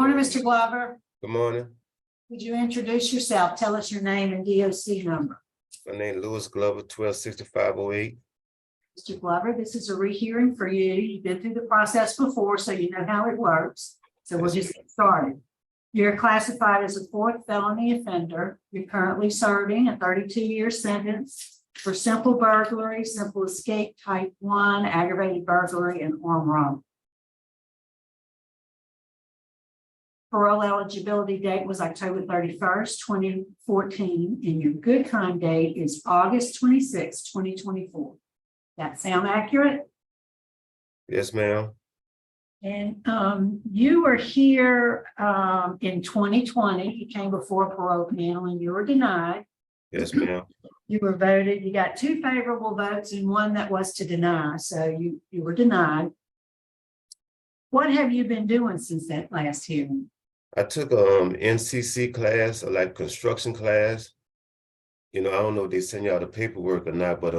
Morning, Mr. Glover. Good morning. Would you introduce yourself? Tell us your name and DOC number. My name is Louis Glover, 126508. Mr. Glover, this is a rehearing for you. You've been through the process before, so you know how it works. So we'll just get started. You're classified as a fourth felony offender. You're currently serving a 32-year sentence for simple burglary, simple escape type 1, aggravated burglary, and armed robbery. Parole eligibility date was October 31st, 2014, and your good time date is August 26th, 2024. That sound accurate? Yes, ma'am. And you were here in 2020. You came before a parole panel and you were denied. Yes, ma'am. You were voted. You got 2 favorable votes and 1 that was to deny. So you were denied. What have you been doing since that last hearing? I took a NCC class, or like construction class. You know, I don't know if they send y'all the paperwork or not, but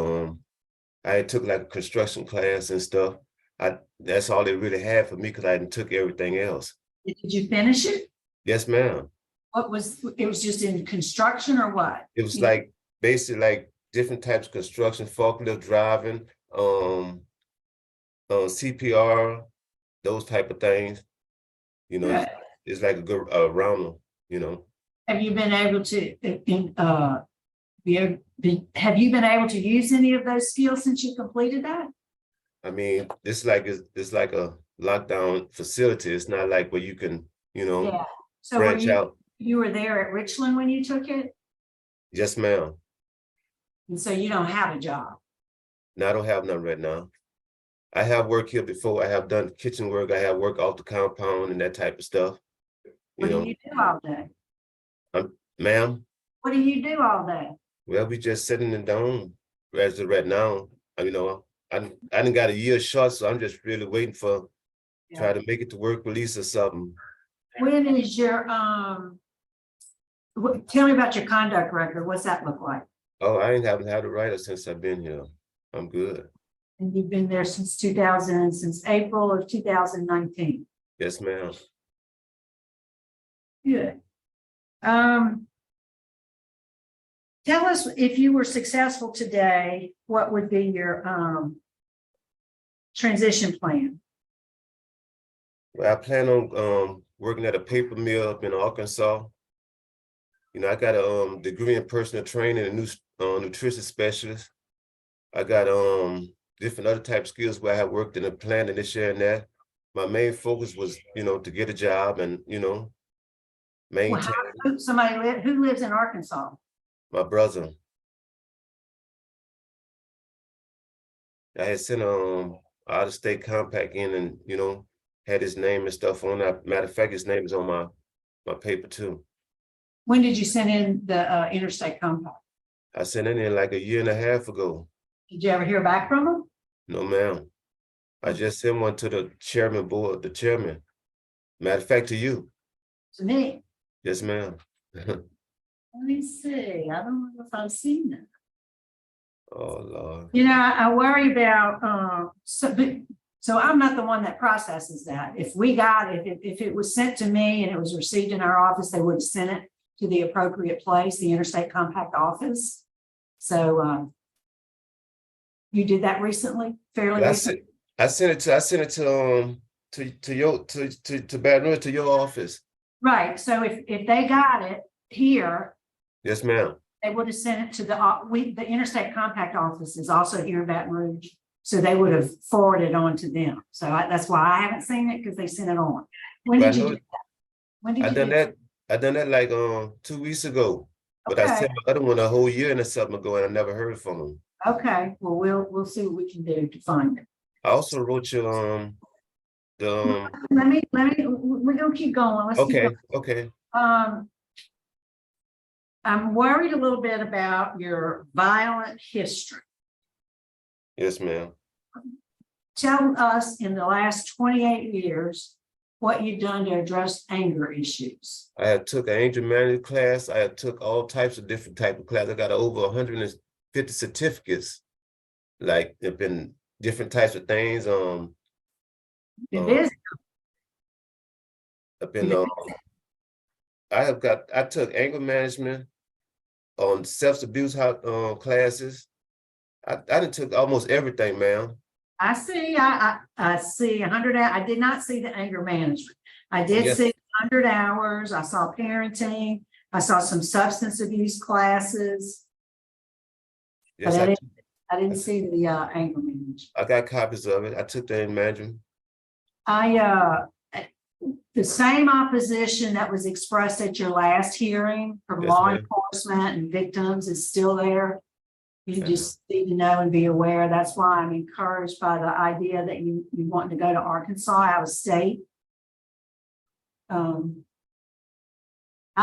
I took like a construction class and stuff. That's all they really had for me because I didn't took everything else. Did you finish it? Yes, ma'am. What was it? Was just in construction or what? It was like basically like different types of construction, forklift driving, CPR, those type of things. You know, Right. It's like a good round, you know. Have you been able to have you been able to use any of those skills since you completed that? I mean, it's like a lockdown facility. It's not like where you can, you know, Yeah. So branch out. you were there at Richland when you took it, Yes, ma'am. and so you don't have a job. No, I don't have none right now. I have worked here before. I have done kitchen work. I have worked off the compound and that type of stuff. You What do know, you do all day? ma'am. What do you do all day? Well, we just sitting in the dome as of right now. You know, I didn't got a year short, so I'm just really waiting for try to make it to work release or something. When is your tell me about your conduct record. What's that look like? Oh, I ain't haven't had a writer since I've been here. I'm good. And you've been there since since April of 2019. Yes, ma'am. Good. Tell us, if you were successful today, what would be your transition plan? Well, I plan on working at a paper mill up in Arkansas. You know, I got a degree in personal training and nutrition specialist. I got different other type of skills where I have worked in a plant and this year and that. My main focus was, you know, to get a job and, you know, maintain. Well, who lives in Arkansas? My brother. I had sent out of state compact in and, you know, had his name and stuff on that. Matter of fact, his name is on my paper too. When did you send in the interstate compact? I sent it in like a year and a half ago. Did you ever hear back from them? No, ma'am. I just sent one to the chairman board, the chairman. Matter of fact, to you. To me? Yes, ma'am. Let me see. I don't know if I've seen that. Oh, Lord. You know, I worry about so I'm not the one that processes that. If we got it, if it was sent to me and it was received in our office, they would have sent it to the appropriate place, the interstate compact office. So you did that recently, fairly recently? I sent it to Baton Rouge, to your office. Right. So if they got it here, Yes, ma'am. they would have sent it to the interstate compact office is also here in Baton Rouge. So they would have forwarded on to them. So that's why I haven't seen it, because they sent it on. When did you do that? When did you do that? I done that like 2 weeks ago. But I Okay. sent my other one a whole year and something ago, and I never heard from them. Okay, well, we'll see what we can do to find it. I also wrote you the We're gonna keep going. Let's keep okay. going. I'm worried a little bit about your violent history. Yes, ma'am. Tell us in the last 28 years what you've done to address anger issues. I had took an anger management class. I had took all types of different type of classes. I got over 150 certificates, like there been different types of things. You're busy. I've been, I took anger management on substance abuse classes. I done took almost everything, ma'am. I see, I see 100, I did not see the anger management. I did Yes. see 100 hours. I saw parenting. I saw some substance abuse classes. Yes, But I didn't see the anger management. I got copies of it. I took the management. The same opposition that was expressed at your last hearing from Yes, law ma'am. enforcement and victims is still there. You Okay. just need to know and be aware. That's why I'm encouraged by the idea that you want to go to Arkansas out of state. I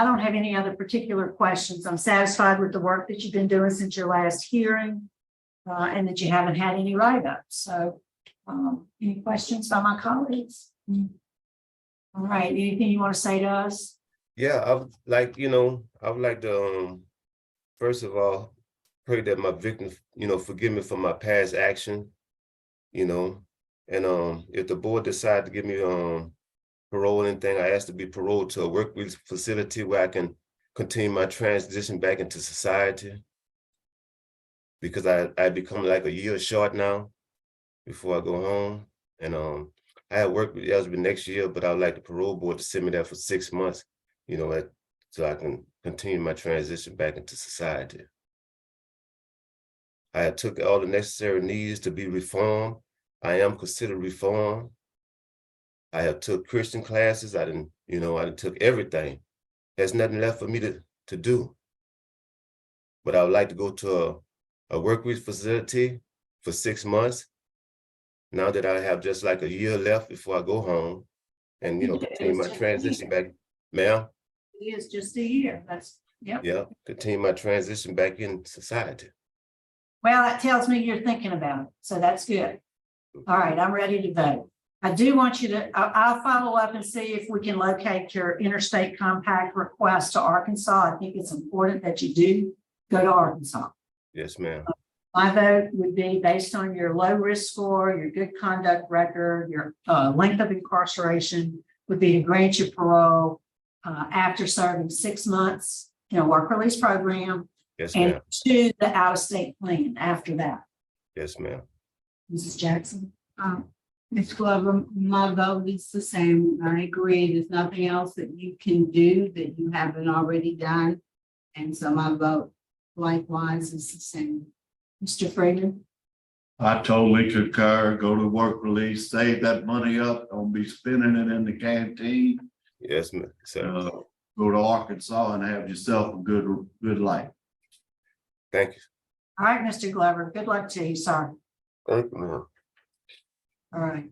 don't have any other particular questions. I'm satisfied with the work that you've been doing since your last hearing, and that you haven't had any write-ups. So, any questions by my colleagues? All right, anything you want to say to us? Yeah, I would like, I would like to, first of all, pray that my victims, forgive me for my past action, and if the board decide to give me parole or anything, I ask to be paroled to a work release facility where I can continue my transition back into society. Because I become like a year short now before I go home. And I have work eligible next year, but I would like the parole board to send me there for 6 months, so I can continue my transition back into society. I have took all the necessary needs to be reformed. I am considered reformed. I have took Christian classes. I didn't took everything. There's nothing left for me to do. But I would like to go to a work release facility for 6 months. Now that I have just like a year left before I go home and, continue my transition back, ma'am. It is just a year. That's, yep. Yeah, continue my transition back in society. Well, that tells me you're thinking about it. So that's good. All right, I'm ready to vote. I do want you to, I'll follow up and see if we can locate your interstate compact request to Arkansas. I think it's important that you do go to Arkansas. Yes, ma'am. My vote would be based on your low risk score, your good conduct record, your length of incarceration would be to grant you parole after serving 6 months in a work release program. Yes, and ma'am. to the out of state plan after that. Yes, ma'am. Mrs. Jackson. Ms. Glover, my vote is the same. I agree. There's nothing else that you can do that you haven't already done. And so my vote likewise is the same. Mr. Freeman. I totally concur. Go to work release, save that money up, don't be spending it in the canteen. Yes, ma'am. So, Go to Arkansas and have yourself a good life. thank you. All right, Mr. Glover. Good luck to you, sir. Thank you, ma'am. All right.